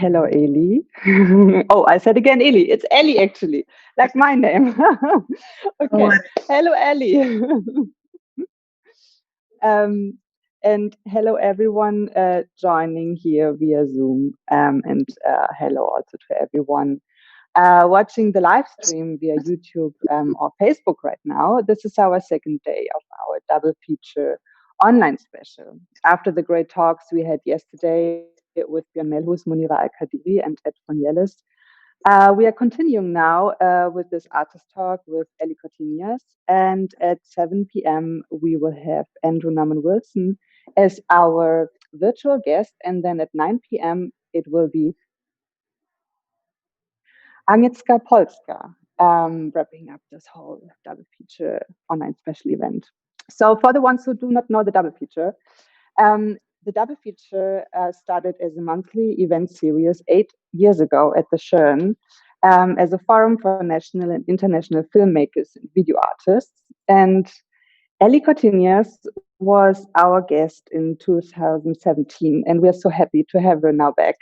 Hello, Eli. Oh, I said again, Eli. It's Eli, actually, like my name. Okay. Hello, Eli. And hello, everyone joining here via Zoom. And hello also to everyone watching the live stream via YouTube or Facebook right now. This is our second day of our double feature online special. After the great talks we had yesterday with Björn Melhus, Munira Al-Kadiri, and Ed von Yellis, we are continuing now with this artist talk with Eli Cortiñas. And at 7 p.m., we will have Andrew Norman Wilson as our virtual guest. And then at 9 p.m., it will be Agnieszka Polska, wrapping up this whole double feature online special event. So for the ones who do not know the double feature, the double feature started as a monthly event series 8 years ago at the SCHIRN as a forum for national and international filmmakers and video artists. And Eli Cortiñas was our guest in 2017, and we're so happy to have her now back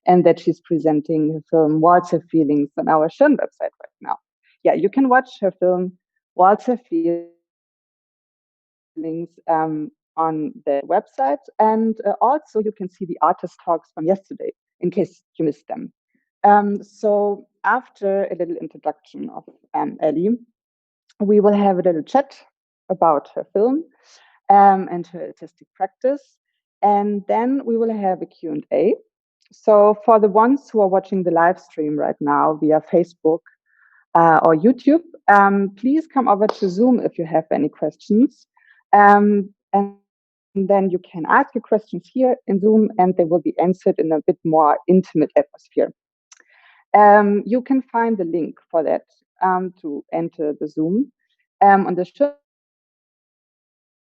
and that she's presenting her film Waltz of Feelings on our SCHIRN website right now. Yeah, you can watch her film Waltz of Feelings on the website, and also you can see the artist talks from yesterday in case you missed them. So after a little introduction of Eli, we will have a little chat about her film and her artistic practice, and then we will have a Q&A. So for the ones who are watching the live stream right now via Facebook or YouTube, please come over to Zoom if you have any questions. And then you can ask your questions here in Zoom, and they will be answered in a bit more intimate atmosphere. You can find the link for that to enter the Zoom on the SCHIRN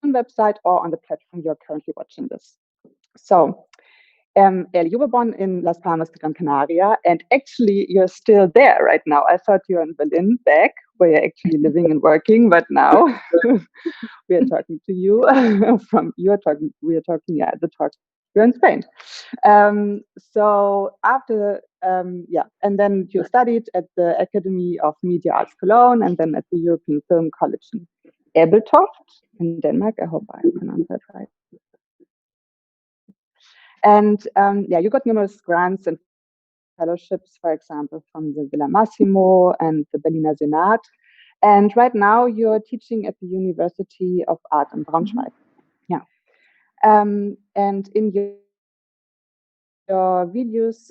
website or on the platform you're currently watching this. So, Eli, you were born in Las Palmas de Gran Canaria, and actually you're still there right now. I thought you were in Berlin back, where you're actually living and working, but now we are talking to you we are talking at the talk. You're in Spain. So after, and then you studied at the Academy of Media Arts Cologne, and then at the European Film College in Ebeltoft in Denmark. I hope I pronounced that right. And you got numerous grants and fellowships, for example, from the Villa Massimo and the Berliner Senat. And right now you're teaching at the University of Art in Braunschweig. Yeah. And in your videos,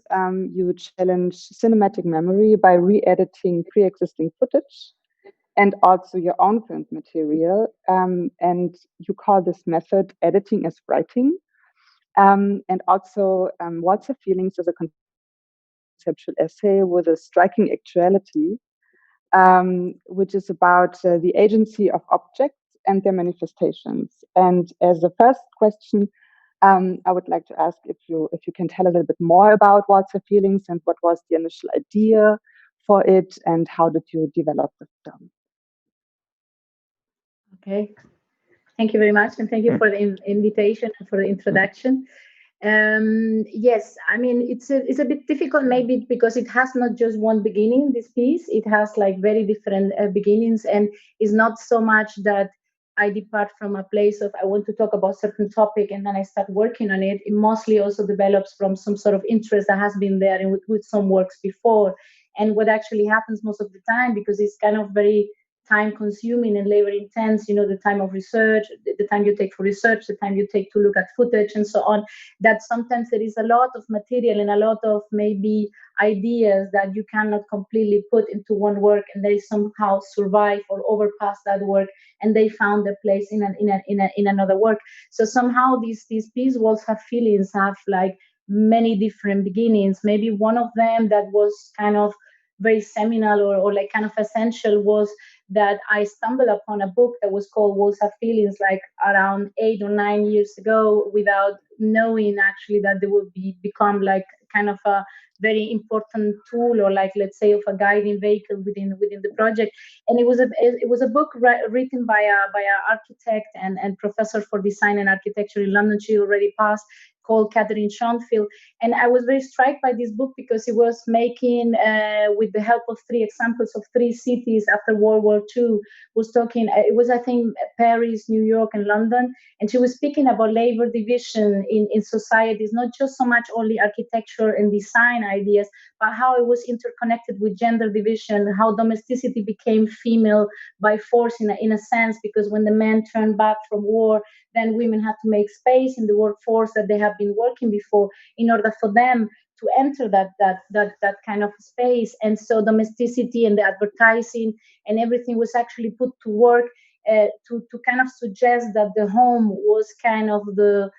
you challenge cinematic memory by re-editing pre-existing footage and also your own filmed material. And you call this method editing as writing. And also Waltz of Feelings is a conceptual essay with a striking actuality, which is about the agency of objects and their manifestations. And as the first question, I would like to ask if you can tell a little bit more about Waltz of Feelings and what was the initial idea for it and how did you develop the film? Okay, thank you very much, and thank you for the invitation and for the introduction. Yes, I mean it's a bit difficult maybe because it has not just one beginning. This piece, it has like very different beginnings, and it's not so much that I depart from a place of I want to talk about certain topic and then I start working on it. It mostly also develops from some sort of interest that has been there and with some works before. And what actually happens most of the time, because it's kind of very time consuming and labor intense, the time of research, the time you take for research, the time you take to look at footage and so on, that sometimes there is a lot of material and a lot of maybe ideas that you cannot completely put into one work, and they somehow survive or overpass that work and they found their place in another work. So somehow these piece Waltz of Feelings have like many different beginnings. Maybe one of them that was kind of very seminal or like kind of essential was that I stumbled upon a book that was called Waltz of Feelings like around 8 or 9 years ago, without knowing actually that they would become like kind of a very important tool, or like, let's say, of a guiding vehicle within the project. And it was a book written by a architect and professor for design and architecture in London. She already passed, called Catherine Schoenfield. And I was very struck by this book because it was making, with the help of 3 examples of 3 cities after World War II, was talking, it was, I think, Paris, New York, and London. And she was speaking about labor division in societies, not just so much only architecture and design ideas, but how it was interconnected with gender division, how domesticity became female by force in a sense, because when the men turned back from war, then women had to make space in the workforce that they have been working before in order for them to enter that kind of space. And so domesticity and the advertising and everything was actually put to work to kind of suggest that the home was kind of the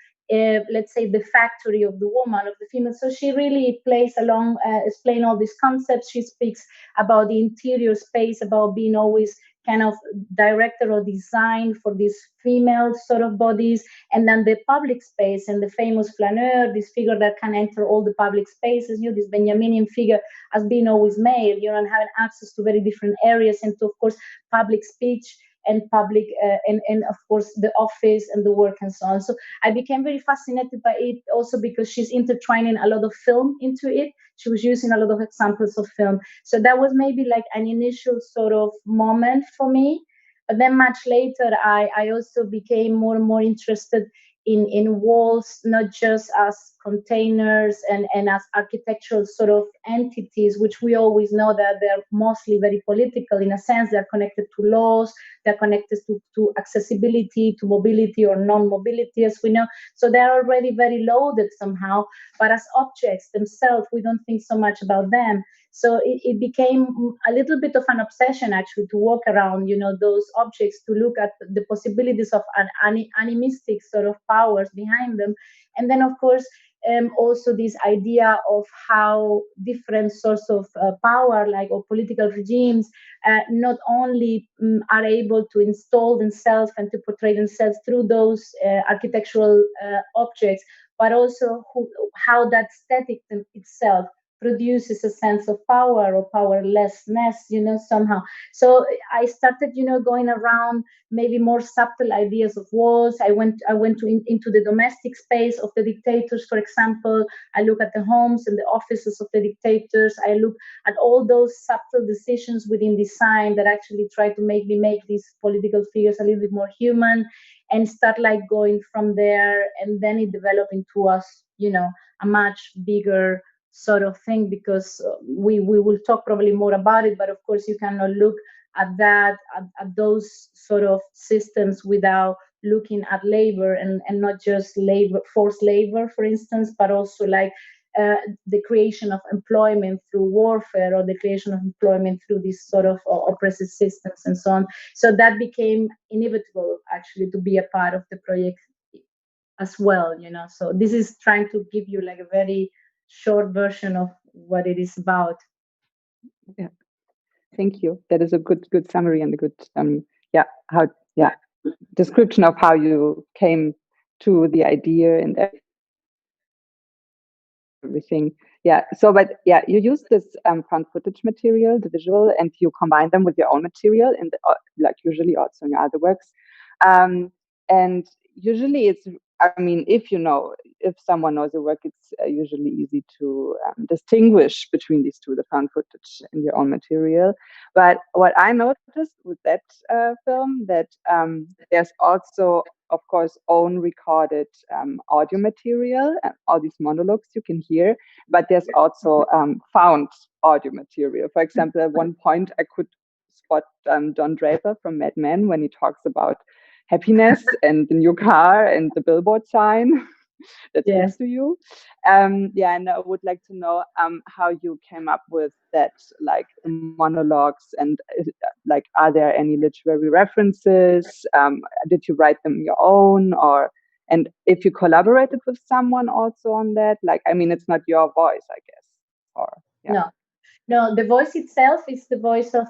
let's say the factory of the woman, of the female. So she really plays along, explain all these concepts. She speaks about the interior space, about being always kind of director or design for these female sort of bodies, and then the public space and the famous flaneur, this figure that can enter all the public spaces, this Benjaminian figure as being always male, and having access to very different areas and to, of course, public speech and public and of course the office and the work and so on. So I became very fascinated by it also because she's intertwining a lot of film into it. She was using a lot of examples of film. So that was maybe like an initial sort of moment for me. But then much later, I also became more and more interested in walls, not just as containers and as architectural sort of entities, which we always know that they're mostly very political. In a sense, they're connected to laws, they're connected to accessibility, to mobility or non-mobility, as we know. So they're already very loaded somehow, but as objects themselves, we don't think so much about them. So it became a little bit of an obsession, actually, to walk around, those objects, to look at the possibilities of an animistic sort of powers behind them. And then, of course, also this idea of how different sorts of power, like or political regimes, not only are able to install themselves and to portray themselves through those architectural objects, but also how that aesthetic itself produces a sense of power or powerlessness, somehow. So I started, going around maybe more subtle ideas of walls. I went into the domestic space of the dictators, for example. I look at the homes and the offices of the dictators. I look at all those subtle decisions within design that actually try to make these political figures a little bit more human, and start like going from there. And then it developed into us, a much bigger sort of thing, because we will talk probably more about it, but of course you cannot look at that at those sort of systems without looking at labor, and not just labor, forced labor, for instance, but also like the creation of employment through warfare, or the creation of employment through these sort of oppressive systems and so on. So that became inevitable, actually, to be a part of the project as well, So this is trying to give you like a very short version of what it is about. Yeah, thank you. That is a good summary and a good description of how you came to the idea and everything. Yeah. So, but yeah, you use this found footage material, the visual, and you combine them with your own material, and like usually also in your other works. And usually it's, I mean, if someone knows your work, it's usually easy to distinguish between these two, the found footage and your own material. But what I noticed with that film, that there's also, of course, own recorded audio material, all these monologues you can hear, but there's also found audio material. For example, at one point I could spot Don Draper from Mad Men when he talks about happiness and the new car and the billboard sign that speaks to you. And I would like to know how you came up with that, like the monologues, and like, are there any literary references? Did you write them your own, and if you collaborated with someone also on that? Like, I mean, it's not your voice, I guess, or No, the voice itself is the voice of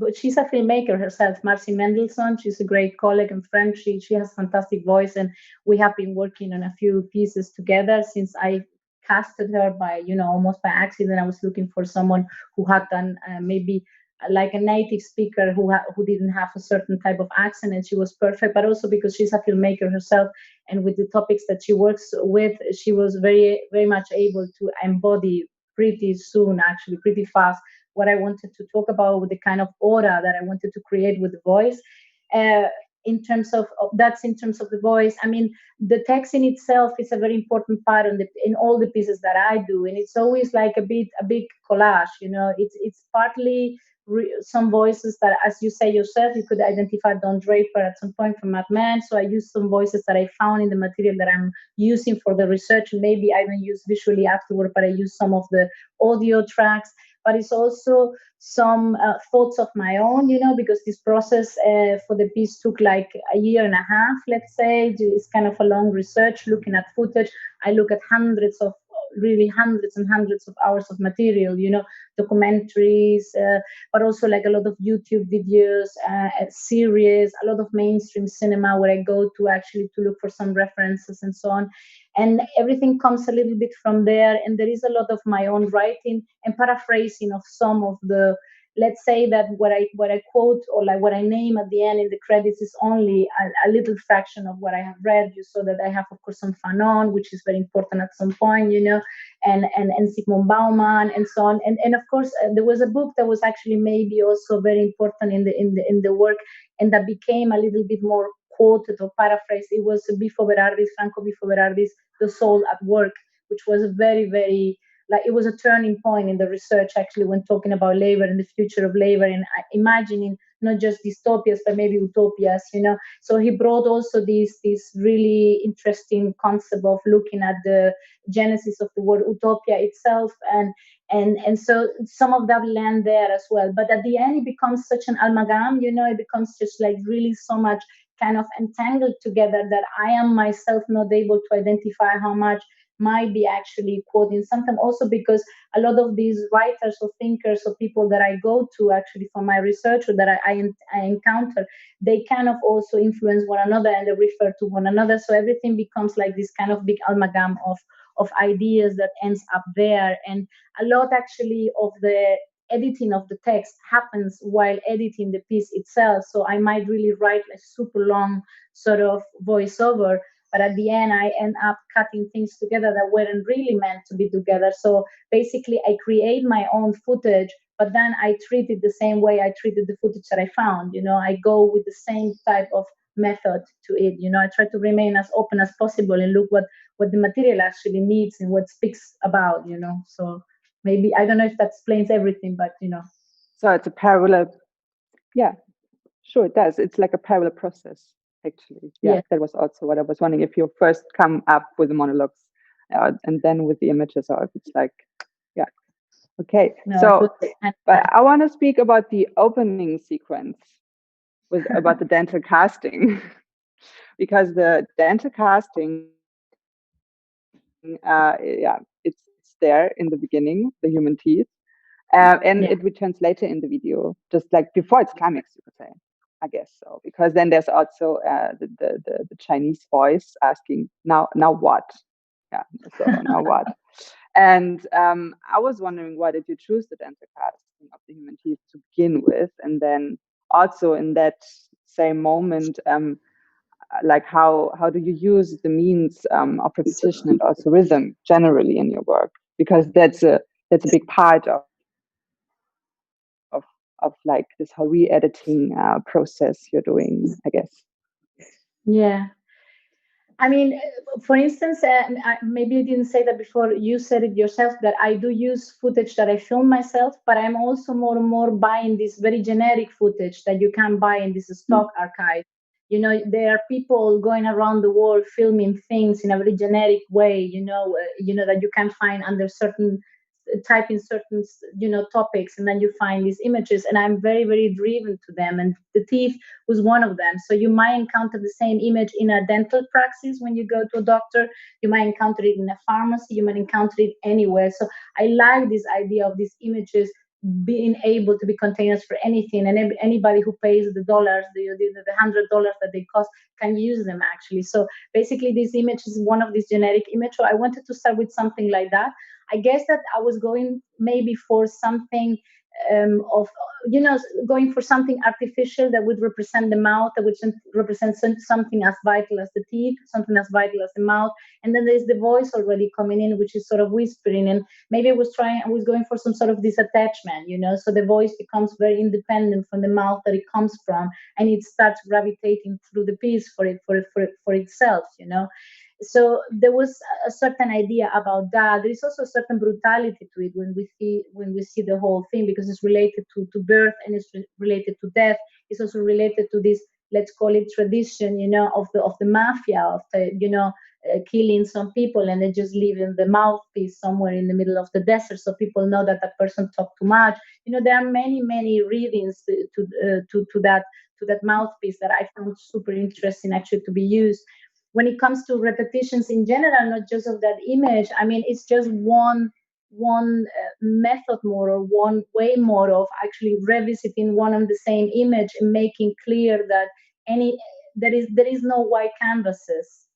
but she's a filmmaker herself, Marcy Mendelssohn. She's a great colleague and friend. She has fantastic voice, and we have been working on a few pieces together since I casted her by, almost by accident. I was looking for someone who had done maybe like a native speaker who didn't have a certain type of accent, and she was perfect. But also because she's a filmmaker herself, and with the topics that she works with, she was very, very much able to embody pretty soon, actually pretty fast, what I wanted to talk about, with the kind of aura that I wanted to create with the voice. Uh, in terms of the voice. I mean, the text in itself is a very important part in all the pieces that I do, and it's always like a big collage. It's partly some voices that, as you say yourself, you could identify Don Draper at some point from Mad Men. So I use some voices that I found in the material that I'm using for the research. Maybe I don't use visually afterward, but I use some of the audio tracks. But it's also some thoughts of my own, because this process for the piece took like a year and a half, let's say. It's kind of a long research, looking at footage. I look at hundreds and hundreds of hours of material, documentaries, but also like a lot of YouTube videos, series, a lot of mainstream cinema where I go to actually to look for some references and so on. And everything comes a little bit from there. And there is a lot of my own writing and paraphrasing of some of the, let's say that what I quote or like what I name at the end in the credits is only a little fraction of what I have read. You saw that I have, of course, some Fanon, which is very important at some point, and Sigmund Bauman and so on. And of course, there was a book that was actually maybe also very important in the work, and that became a little bit more quoted or paraphrased. It was Franco Bifo Berardi's The Soul at Work, which was a very, very, like, it was a turning point in the research actually when talking about labor and the future of labor, and imagining not just dystopias but maybe utopias. So he brought also this really interesting concept of looking at the genesis of the word utopia itself, and so some of that land there as well. But at the end it becomes such an amalgam, it becomes just like really so much kind of entangled together that I am myself not able to identify how much might be actually quoting something. Also because a lot of these writers or thinkers or people that I go to actually for my research or that I encounter, they kind of also influence one another and they refer to one another. So everything becomes like this kind of big amalgam of ideas that ends up there. And a lot actually of the editing of the text happens while editing the piece itself. So I might really write a super long sort of voiceover, but at the end I end up cutting things together that weren't really meant to be together. So basically I create my own footage, but then I treat it the same way I treated the footage that I found. I go with the same type of method to it. I try to remain as open as possible and look what the material actually needs and what speaks about. So maybe I don't know if that explains everything, but So it's a parallel. Yeah, sure, it does. It's like a parallel process, actually. Yeah, that was also what I was wondering, if you first come up with the monologues and then with the images, or if it's like, yeah. Okay. No, but I want to speak about the opening sequence about the dental casting, because the dental casting, it's there in the beginning, the human teeth, and it returns later in the video, just like before its climax, you could say. I guess so, because then there's also the Chinese voice asking, now what? Yeah, so now what? And I was wondering, why did you choose the dental casting of the human teeth to begin with, and then also in that same moment, like how do you use the means of repetition and also rhythm generally in your work? Because that's a big part of like this whole re-editing process you're doing, I guess. Yeah. I mean, for instance, maybe I didn't say that before. You said it yourself that I do use footage that I film myself, but I'm also more and more buying this very generic footage that you can buy in this stock archive. There are people going around the world filming things in a very generic way, that you can find under certain type in certain topics, and then you find these images, and I'm very, very driven to them, and the teeth was one of them. So you might encounter the same image in a dental practice when you go to a doctor, you might encounter it in a pharmacy, you might encounter it anywhere. So I like this idea of these images being able to be containers for anything, and anybody who pays the dollars, the $100 that they cost, can use them actually. So basically this image is one of these generic images. So I wanted to start with something like that. I guess that I was going maybe for something of going for something artificial that would represent the mouth, that would represent something as vital as the teeth, something as vital as the mouth, and then there's the voice already coming in, which is sort of whispering. And maybe I was going for some sort of disattachment, so the voice becomes very independent from the mouth that it comes from, and it starts gravitating through the piece for itself. So there was a certain idea about that. There is also a certain brutality to it when we see the whole thing, because it's related to birth, and it's related to death. It's also related to this, let's call it tradition, of the mafia, of the killing some people and then just leaving the mouthpiece somewhere in the middle of the desert, so people know that that person talked too much. There are many readings to that mouthpiece that I found super interesting actually to be used. When it comes to repetitions in general, not just of that image, I mean, it's just one method more, or one way more of actually revisiting one and the same image and making clear that there is no white canvases,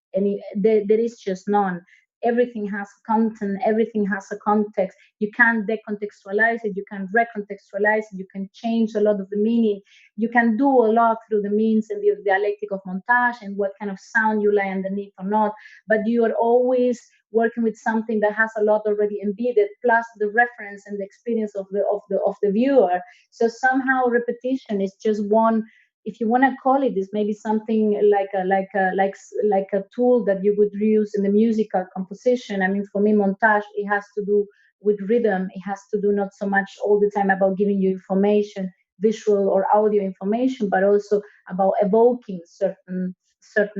there is just none. Everything has content, everything has a context. You can decontextualize it, you can recontextualize it, you can change a lot of the meaning. You can do a lot through the means and the dialectic of montage and what kind of sound you lay underneath or not, but you are always working with something that has a lot already embedded, plus the reference and the experience of the viewer. So somehow repetition is just one, if you want to call it this, maybe something like a tool that you would use in the musical composition. I mean, for me, montage, it has to do with rhythm. It has to do not so much all the time about giving you information, visual or audio information, but also about evoking certain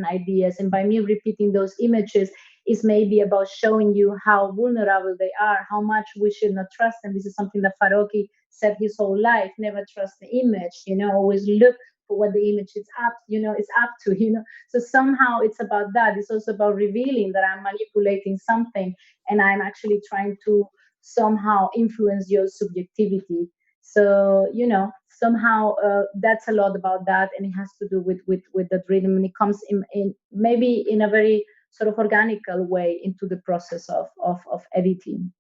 ideas. And by me repeating those images is maybe about showing you how vulnerable they are, how much we should not trust them. This is something that Farocki said his whole life: never trust the image, always look for what the image is up to. So somehow it's about that. It's also about revealing that I'm manipulating something, and I'm actually trying to somehow influence your subjectivity. So somehow that's a lot about that, and it has to do with that rhythm, and it comes in maybe in a very sort of organical way into the process of editing.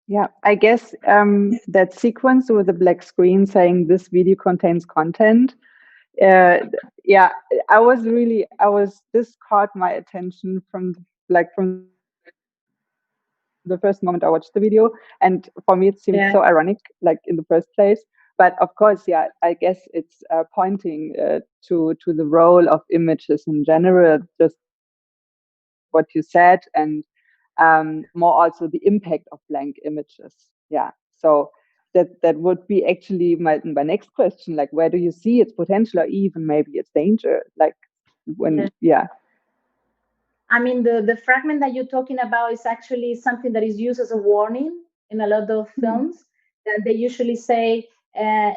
Yeah, I guess that sequence with the black screen saying this video contains content. Yeah, this caught my attention from the first moment I watched the video, and for me it seemed so ironic, like in the first place. But of course, yeah, I guess it's pointing to the role of images in general, just what you said, and more also the impact of blank images. Yeah, so that would be actually my next question, like where do you see its potential, or even maybe its danger, like when I mean, the fragment that you're talking about is actually something that is used as a warning in a lot of films. That they usually say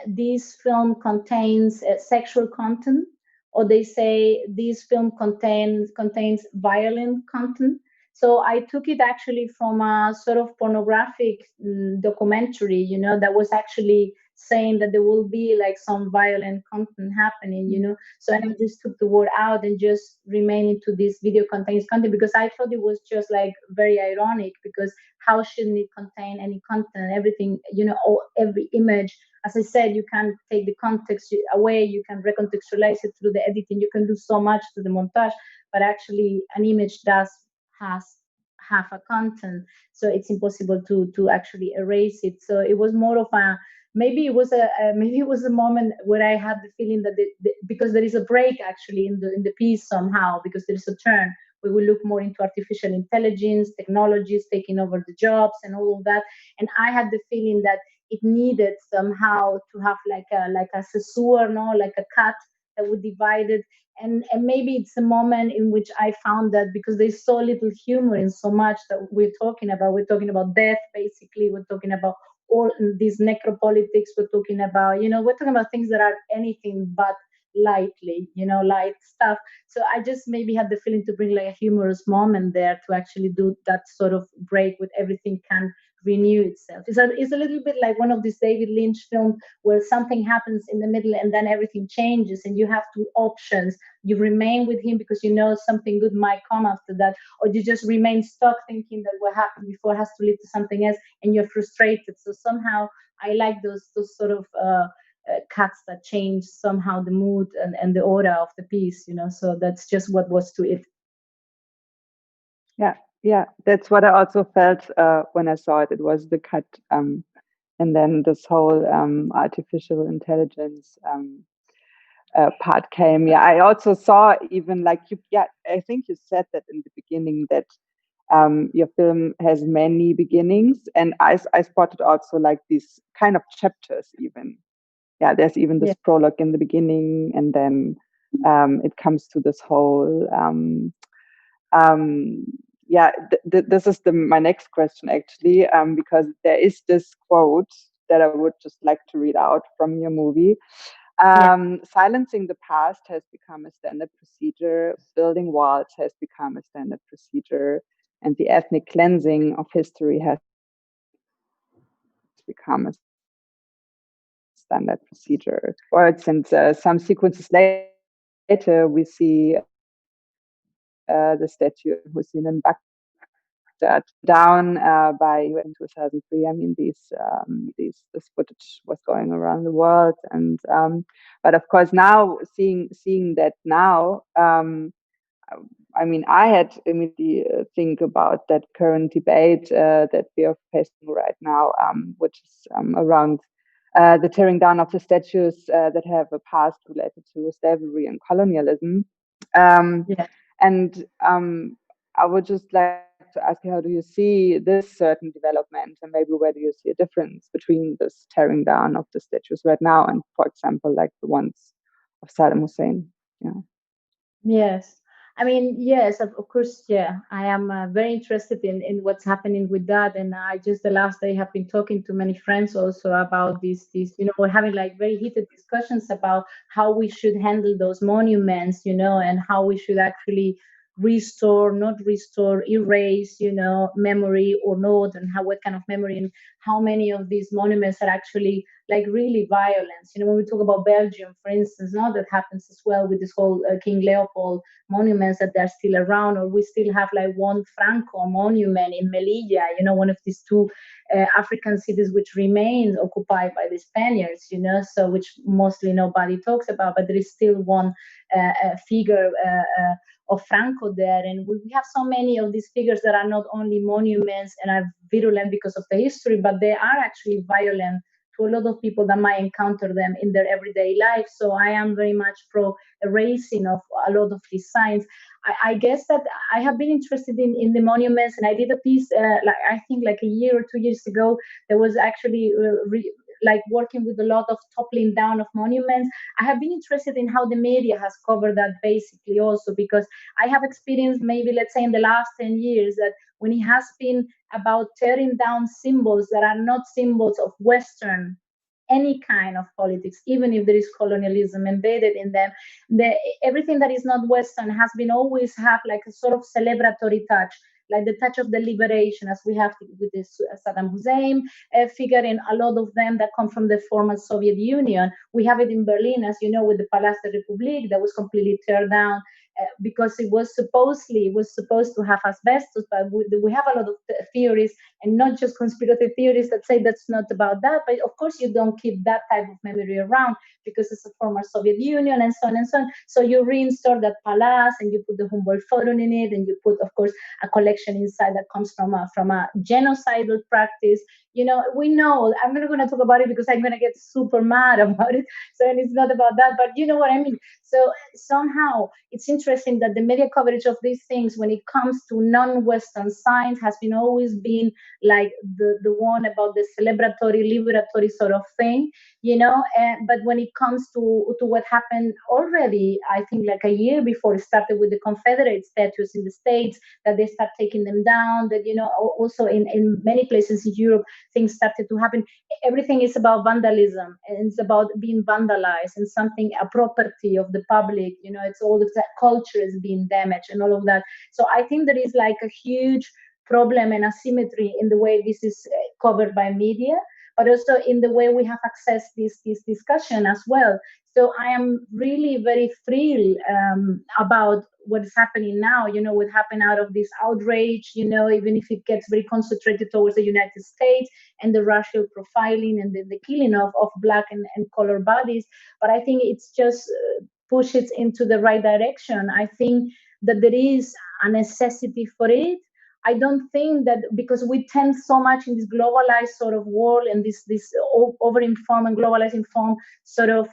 this film contains sexual content, or they say this film contains violent content. So I took it actually from a sort of pornographic documentary, that was actually saying that there will be like some violent content happening. So I just took the word out and just remain into this video contains content, because I thought it was just like very ironic, because how shouldn't it contain any content? Everything, or every image, as I said, you can take the context away, you can recontextualize it through the editing, you can do so much to the montage, but actually an image has have a content, so it's impossible to actually erase it. So it was more of a, maybe it was a moment where I had the feeling that because there is a break actually in the piece somehow, because there is a turn. We will look more into artificial intelligence, technologies taking over the jobs and all of that. And I had the feeling that it needed somehow to have like a caesura, no, like a cut that would divide it. And maybe it's a moment in which I found that because there's so little humor in so much that we're talking about death, basically. We're talking about all these necropolitics. We're talking about, we're talking about things that are anything but light stuff. So I just maybe had the feeling to bring like a humorous moment there to actually do that sort of break with everything can renew itself. It's a little bit like one of these David Lynch films where something happens in the middle and then everything changes and you have two options. you remain with him because you know something good might come after that, or you just remain stuck thinking that what happened before has to lead to something else, and you're frustrated. So somehow I like those sort of cuts that change somehow the mood and the aura of the piece, so that's just what was to it. Yeah, that's what I also felt when I saw it. It was the cut, and then this whole artificial intelligence part came. Yeah, I also saw even like you. Yeah, I think you said that in the beginning that your film has many beginnings, and I spotted also like these kind of chapters even. Yeah, there's even this prologue in the beginning, and then it comes to this whole this is my next question actually, because there is this quote that I would just like to read out from your movie. Silencing the past has become a standard procedure, building walls has become a standard procedure, and the ethnic cleansing of history has become a standard procedure. Or since some sequences later, we see the statue of Hussein in Baghdad down by UN 2003. I mean, this footage was going around the world, and but of course now seeing that now. I mean, I had immediately think about that current debate that we are facing right now, which is around the tearing down of the statues that have a past related to slavery and colonialism. And I would just like to ask you, how do you see this certain development, and maybe where do you see a difference between this tearing down of the statues right now and, for example, like the ones of Saddam Hussein? Yeah. Yes. I mean, yes, of course, yeah. I am very interested in what's happening with that. And I just the last day have been talking to many friends also about these, we're having like very heated discussions about how we should handle those monuments, and how we should actually restore, not restore, erase, memory or not, and how what kind of memory, and how many of these monuments are actually like really violence. When we talk about Belgium, for instance, now that happens as well with this whole King Leopold monuments that they're still around, or we still have like one Franco monument in Melilla, one of these two African cities which remains occupied by the Spaniards, so which mostly nobody talks about, but there is still one figure of Franco there. And we have so many of these figures that are not only monuments and are virulent because of the history, but they are actually violent to a lot of people that might encounter them in their everyday life. So I am very much pro erasing of a lot of these signs. I guess that I have been interested in the monuments, and I did a piece, I think like a year or 2 years ago, there was actually like working with a lot of toppling down of monuments. I have been interested in how the media has covered that basically also, because I have experienced maybe, let's say in the last 10 years, that when it has been about tearing down symbols that are not symbols of Western, any kind of politics, even if there is colonialism embedded in them, everything that is not Western has been always have like a sort of celebratory touch, like the touch of the liberation, as we have with this Saddam Hussein figure, in a lot of them that come from the former Soviet Union. We have it in Berlin, as you know, with the Palais de République that was completely torn down because it was supposed to have asbestos, but we have a lot of theories, and not just conspiracy theories that say that's not about that. But of course, you don't keep that type of memory around because it's a former Soviet Union, and so on and so on. So you reinstore that palace, and you put the Humboldt photo in it, and you put, of course, a collection inside that comes from a genocidal practice. We know. I'm not going to talk about it because I'm going to get super mad about it. So, and it's not about that, but you know what I mean. So somehow it's interesting that the media coverage of these things, when it comes to non-Western signs, has been always been like the one about the celebratory, liberatory sort of thing, but when it comes to what happened already, I think like a year before it started with the Confederate statues in the States, that they start taking them down, that, also in many places in Europe, things started to happen. Everything is about vandalism, and it's about being vandalized, and something, a property of the public, it's all of that culture is being damaged and all of that. So I think there is like a huge problem and asymmetry in the way this is covered by media, but also in the way we have accessed this discussion as well. So I am really very thrilled about what is happening now. What happened out of this outrage, even if it gets very concentrated towards the United States and the racial profiling and the killing of black and color bodies. But I think it's just pushes into the right direction. I think that there is a necessity for it. I don't think that because we tend so much in this globalized sort of world and this over-informed and globalized informed sort of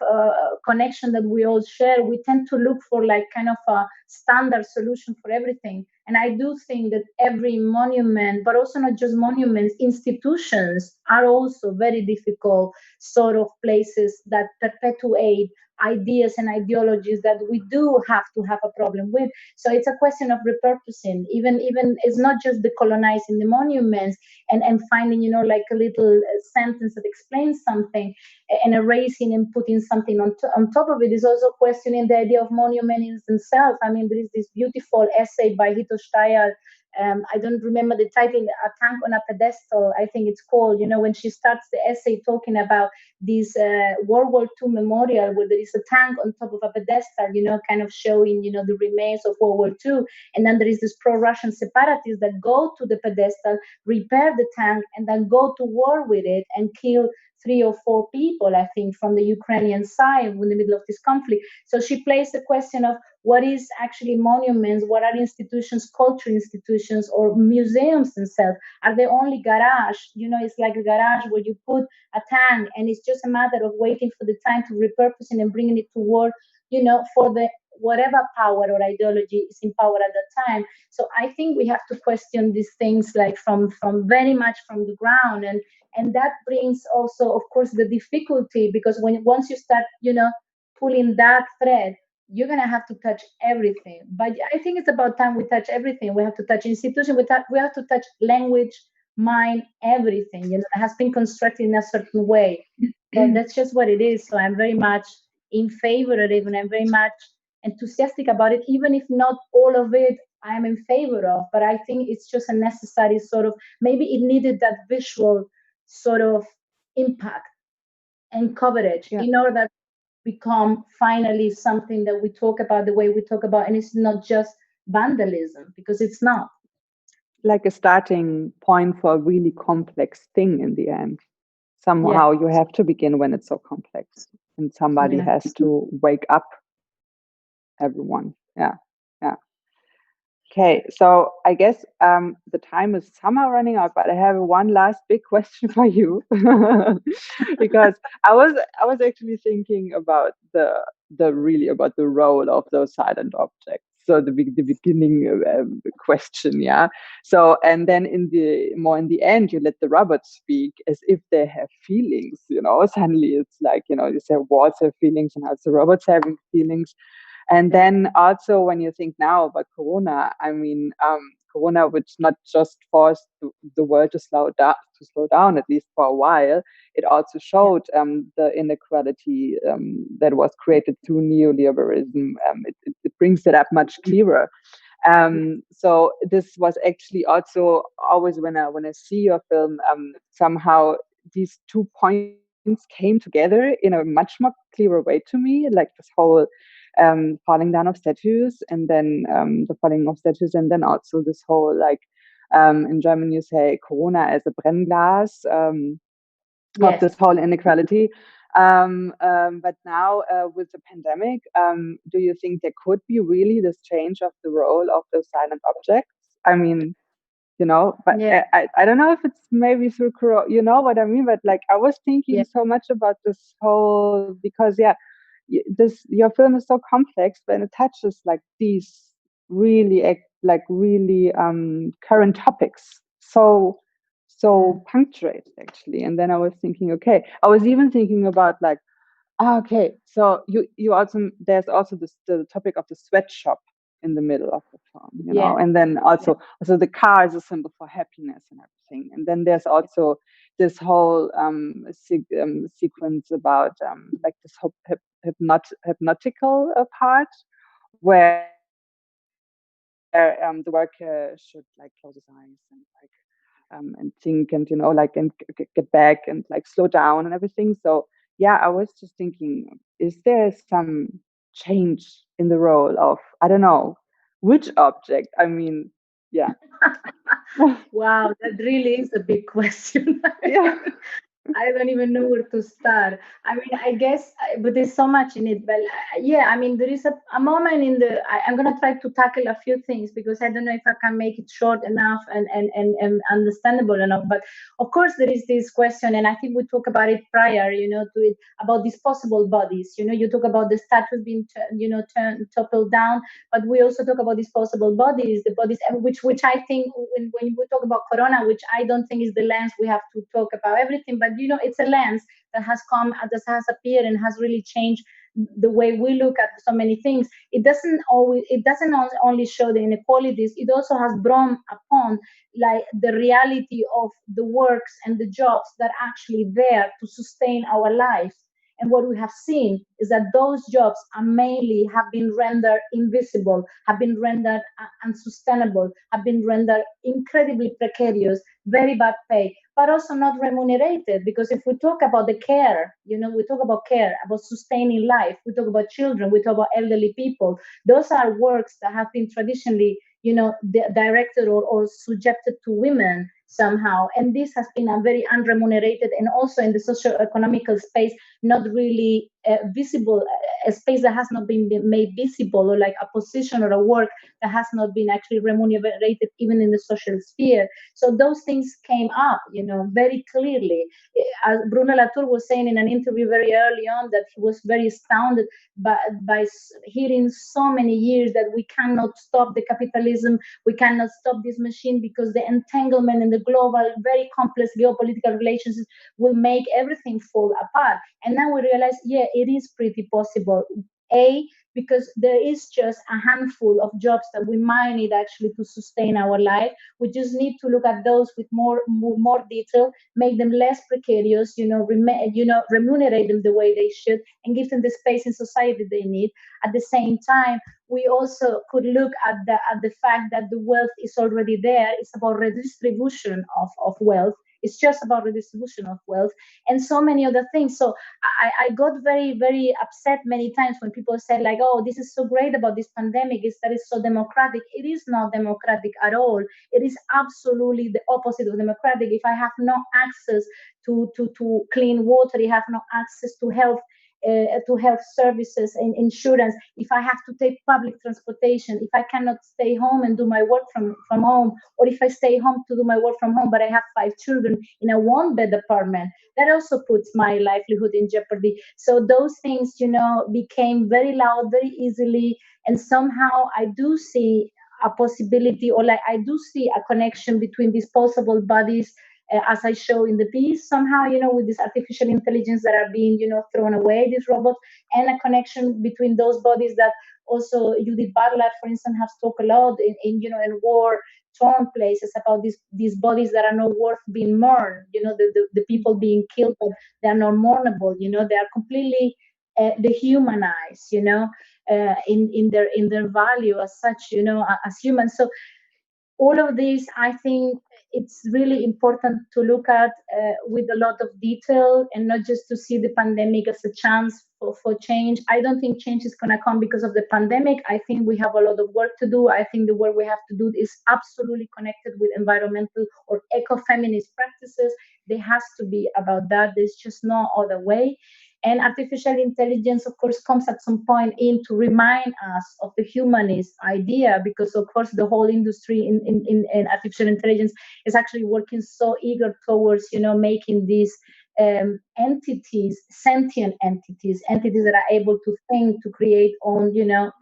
connection that we all share, we tend to look for like kind of a standard solution for everything. And I do think that every monument, but also not just monuments, institutions are also very difficult sort of places that perpetuate ideas and ideologies that we do have to have a problem with. So it's a question of repurposing. Even it's not just decolonizing the monuments and finding, like a little sentence that explains something and erasing and putting something on top of it. Is also questioning the idea of monuments themselves. I mean, there is this beautiful essay by Hito Steyer. I don't remember the title, A Tank on a Pedestal, I think it's called, when she starts the essay talking about this World War II memorial where there is a tank on top of a pedestal, kind of showing, the remains of World War II. And then there is this pro-Russian separatists that go to the pedestal, repair the tank, and then go to war with it and kill 3 or 4 people, I think, from the Ukrainian side in the middle of this conflict. So she plays the question of what is actually monuments, what are institutions, cultural institutions, or museums themselves? Are they only garage? It's like a garage where you put a tank and it's just a matter of waiting for the time to repurpose it and bringing it to work, for the whatever power or ideology is in power at that time. So I think we have to question these things like from very much from the ground. And that brings also, of course, the difficulty, because once you start, pulling that thread, you're going to have to touch everything. But I think it's about time we touch everything. We have to touch institution. We have to touch language, mind, everything, that has been constructed in a certain way. That's just what it is. So I'm very much in favor of it, and I'm very much enthusiastic about it, even if not all of it I'm in favor of. But I think it's just a necessary sort of, maybe it needed that visual sort of impact and coverage in order that become finally something that we talk about the way we talk about, and it's not just vandalism, because it's not. Like a starting point for a really complex thing in the end. Somehow you have to begin when it's so complex, and somebody has to wake up everyone. Yeah. Okay, so I guess the time is somehow running out, but I have one last big question for you because I was actually thinking about the role of those silent objects. So the beginning question, yeah. So and then in the end, you let the robots speak as if they have feelings. Suddenly it's like you say walls have feelings and also robots having feelings. And then also when you think now about Corona, I mean, Corona, which not just forced the world to slow down, at least for a while, it also showed the inequality that was created through neoliberalism. It brings it up much clearer. So this was actually also always when I see your film, somehow these 2 points came together in a much more clearer way to me, like this whole falling down of statues, and then the falling of statues, and then also this whole in German you say Corona as a Brennglas of this whole inequality. But now with the pandemic, do you think there could be really this change of the role of those silent objects? I mean, but I don't know if it's maybe through Corona, you know what I mean? But like I was thinking so much about this whole, because your film is so complex, but it touches like these really current topics so punctuated actually. And then I was thinking, okay, I was even thinking about like, okay, so you also, there's also the topic of the sweatshop in the middle of the film, and then also the car is a symbol for happiness and everything. And then there's also this whole sequence about like this whole hypnotical part where where the worker should like close his eyes and think and like and get back and like slow down and everything. So yeah, I was just thinking, is there some change in the role of, I don't know, which object? I mean, yeah. Wow, that really is a big question. Yeah. I don't even know where to start. I mean, I guess, but there's so much in it. But yeah, I mean, there is a moment in the. I'm gonna try to tackle a few things because I don't know if I can make it short enough and understandable enough. But of course, there is this question, and I think we talked about it prior, to it about disposable bodies. You talk about the status being, turned toppled down, but we also talk about disposable bodies, the bodies, which I think when we talk about Corona, which I don't think is the lens we have to talk about everything, but it's a lens that has come, that has appeared, and has really changed the way we look at so many things. It doesn't only show the inequalities, it also has brought upon like the reality of the works and the jobs that are actually there to sustain our lives. And what we have seen is that those jobs are mainly have been rendered invisible, have been rendered unsustainable, have been rendered incredibly precarious, very bad pay, but also not remunerated. Because if we talk about the care, we talk about care, about sustaining life, we talk about children, we talk about elderly people, those are works that have been traditionally, directed or subjected to women somehow. And this has been a very unremunerated, and also in the socio-economical space, not really visible, a space that has not been made visible, or like a position or a work that has not been actually remunerated even in the social sphere. So those things came up, very clearly. As Bruno Latour was saying in an interview very early on, that he was very astounded by hearing so many years that we cannot stop the capitalism, we cannot stop this machine because the entanglement in the global, very complex geopolitical relations will make everything fall apart. And now we realize, yeah, it is pretty possible. Because there is just a handful of jobs that we might need actually to sustain our life. We just need to look at those with more detail, make them less precarious, remunerate them the way they should, and give them the space in society they need. At the same time, we also could look at the fact that the wealth is already there. It's about redistribution of wealth. It's just about redistribution of wealth and so many other things. So I got very, very upset many times when people said like, oh, this is so great about this pandemic, is that it's so democratic. It is not democratic at all. It is absolutely the opposite of democratic. If I have no access to clean water, I have no access to health services and insurance, if I have to take public transportation, if I cannot stay home and do my work from home, or if I stay home to do my work from home, but I have 5 children in a one-bed apartment, that also puts my livelihood in jeopardy. So those things, became very loud very easily. And somehow I do see a possibility, or like I do see a connection between disposable bodies, as I show in the piece, somehow, with this artificial intelligence that are being, thrown away, these robots, and a connection between those bodies that also Judith Butler, for instance, has talked a lot in war torn places about these bodies that are not worth being mourned, the people being killed, but they are not mournable, they are completely dehumanized, in their value as such, as humans. So all of these, I think it's really important to look at with a lot of detail, and not just to see the pandemic as a chance for change. I don't think change is going to come because of the pandemic. I think we have a lot of work to do. I think the work we have to do is absolutely connected with environmental or eco-feminist practices. There has to be about that. There's just no other way. And artificial intelligence, of course, comes at some point in to remind us of the humanist idea, because, of course, the whole industry in artificial intelligence is actually working so eager towards, making these entities, sentient entities that are able to think, to create own,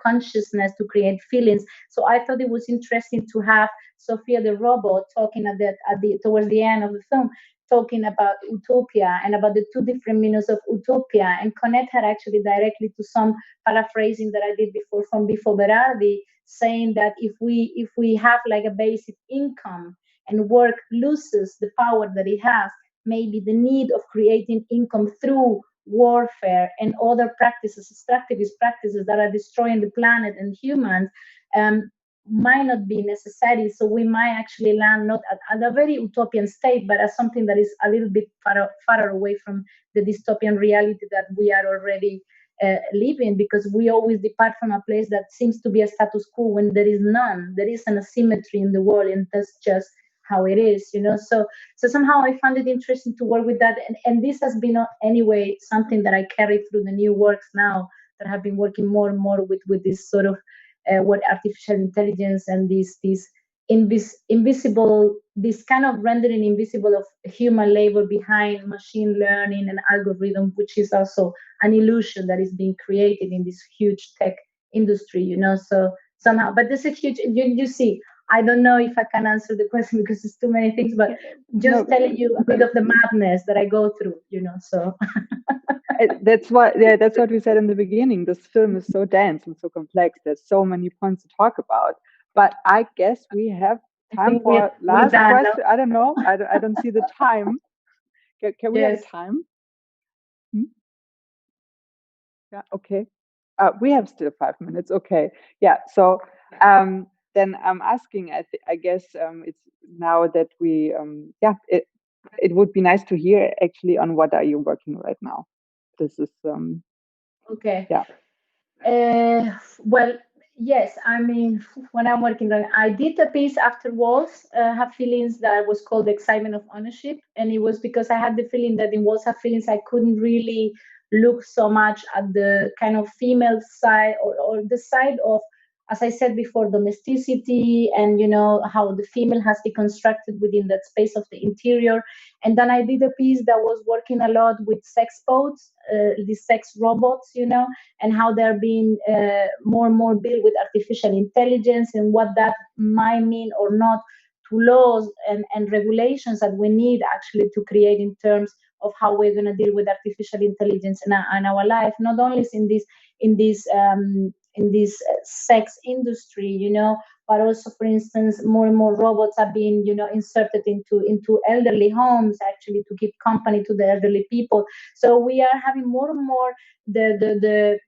consciousness, to create feelings. So I thought it was interesting to have Sophia the robot talking towards the end of the film, talking about utopia and about the two different meanings of utopia, and connect her actually directly to some paraphrasing that I did before Berardi, saying that if we have like a basic income and work loses the power that it has, maybe the need of creating income through warfare and other practices, extractivist practices that are destroying the planet and humans, might not be necessary. So we might actually land not at a very utopian state, but as something that is a little bit far away from the dystopian reality that we are already living, because we always depart from a place that seems to be a status quo when there is none. There is an asymmetry in the world, and that's just how it is, So somehow I found it interesting to work with that, and this has been anyway something that I carry through the new works now, that have been working more and more with this sort of what artificial intelligence and this invisible, this kind of rendering invisible of human labor behind machine learning and algorithm, which is also an illusion that is being created in this huge tech industry, So somehow, but this is huge. You see, I don't know if I can answer the question because it's too many things, but just telling you a bit of the madness that I go through, So that's what we said in the beginning. This film is so dense and so complex. There's so many points to talk about. But I guess we have time for last question. No? I don't know. I don't see the time. Can we have a time? Yeah. Okay. We have still 5 minutes. Okay. Yeah. So then I'm asking. I guess it's now that we. It would be nice to hear actually on what are you working right now. This is okay. Yeah. Well, yes. I mean, when I'm working on, I did a piece after Walls Have Feelings that was called The Excitement of Ownership, and it was because I had the feeling that in Walls Have Feelings I couldn't really look so much at the kind of female side or the side of, as I said before, domesticity and how the female has deconstructed within that space of the interior. And then I did a piece that was working a lot with sex bots, these sex robots, and how they're being more and more built with artificial intelligence, and what that might mean or not to laws and regulations that we need actually to create in terms of how we're going to deal with artificial intelligence in our life, not only in this sex industry, but also, for instance, more and more robots are being, inserted into elderly homes, actually, to keep company to the elderly people. So we are having more and more the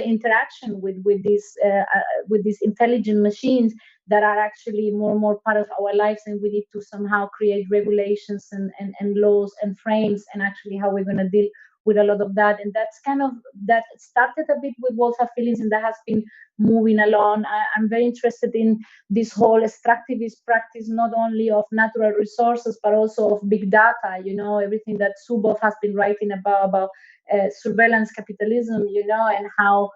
interaction with these intelligent machines that are actually more and more part of our lives, and we need to somehow create regulations and laws and frames, and actually how we're going to deal with a lot of that. And that's kind of, that started a bit with Walls Have Feelings, and that has been moving along. I'm very interested in this whole extractivist practice, not only of natural resources, but also of big data, everything that Zuboff has been writing about surveillance capitalism, and how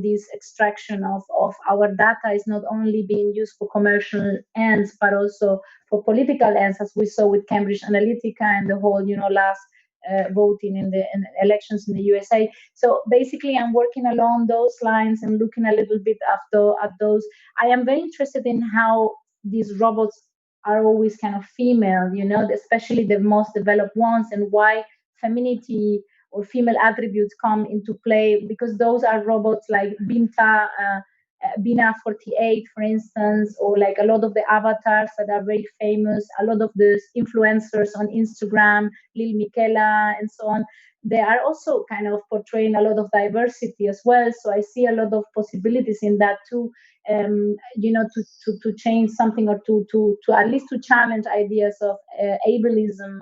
this extraction of our data is not only being used for commercial ends, but also for political ends, as we saw with Cambridge Analytica and the whole, last voting in the elections in the USA. So basically, I'm working along those lines and looking a little bit at those. I am very interested in how these robots are always kind of female, especially the most developed ones, and why femininity or female attributes come into play, because those are robots like Bina 48, for instance, or like a lot of the avatars that are very famous, a lot of the influencers on Instagram, Lil Miquela, and so on. They are also kind of portraying a lot of diversity as well. So I see a lot of possibilities in that too, to change something, or to at least to challenge ideas of ableism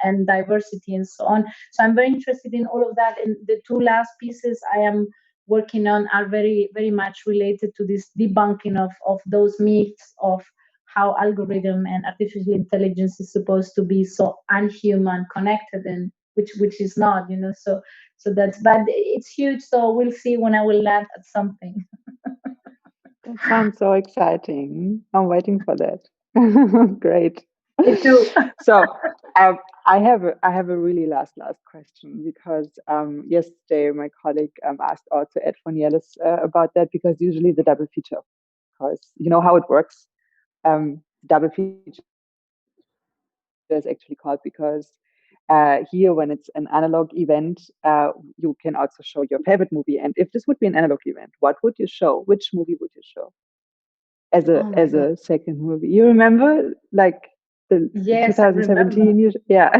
and diversity and so on. So I'm very interested in all of that. And the two last pieces I am working on are very, very much related to this debunking of those myths of how algorithm and artificial intelligence is supposed to be so unhuman connected, and which is not, so that's, but it's huge. So we'll see when I will land at something. That sounds so exciting. I'm waiting for that. Great. Me too. So I have a really last question, because yesterday my colleague asked also Ed Fornielis about that, because usually the double feature, of course, you know how it works. Double feature is actually called because here, when it's an analog event, you can also show your favorite movie. And if this would be an analog event, what would you show? Which movie would you show as a second movie? You remember, like the 2017? Yeah.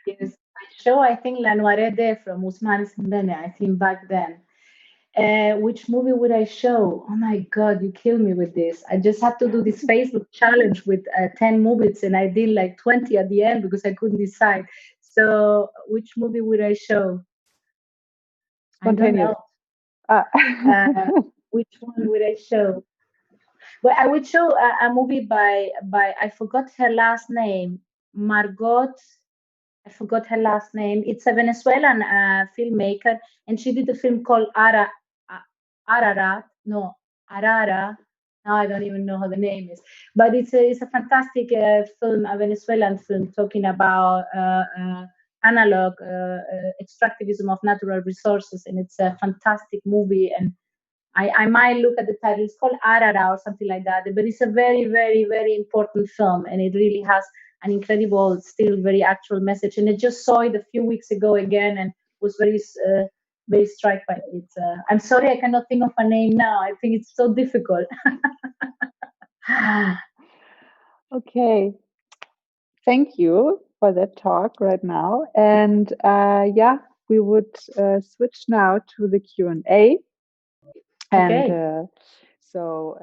Yes, I show, I think, La Noirede from Usman Sembene, I think, back then. Which movie would I show? Oh my God, you kill me with this. I just had to do this Facebook challenge with 10 movies, and I did like 20 at the end because I couldn't decide. So, which movie would I show? I don't Spontaneous. know. Ah. Which one would I show? Well, I would show a movie by I forgot her last name, Margot. I forgot her last name. It's a Venezuelan filmmaker, and she did a film called Ararat. No, Arara. Now I don't even know how the name is, but it's a fantastic film, a Venezuelan film talking about analog extractivism of natural resources, and it's a fantastic movie. And I might look at the title. It's called Arara or something like that. But it's a very, very, very important film, and it really has an incredible, still very actual message. And I just saw it a few weeks ago again, and was very struck by it. I'm sorry, I cannot think of a name now. I think it's so difficult. Okay. Thank you for that talk right now. And yeah, we would switch now to the Q&A. And Okay. so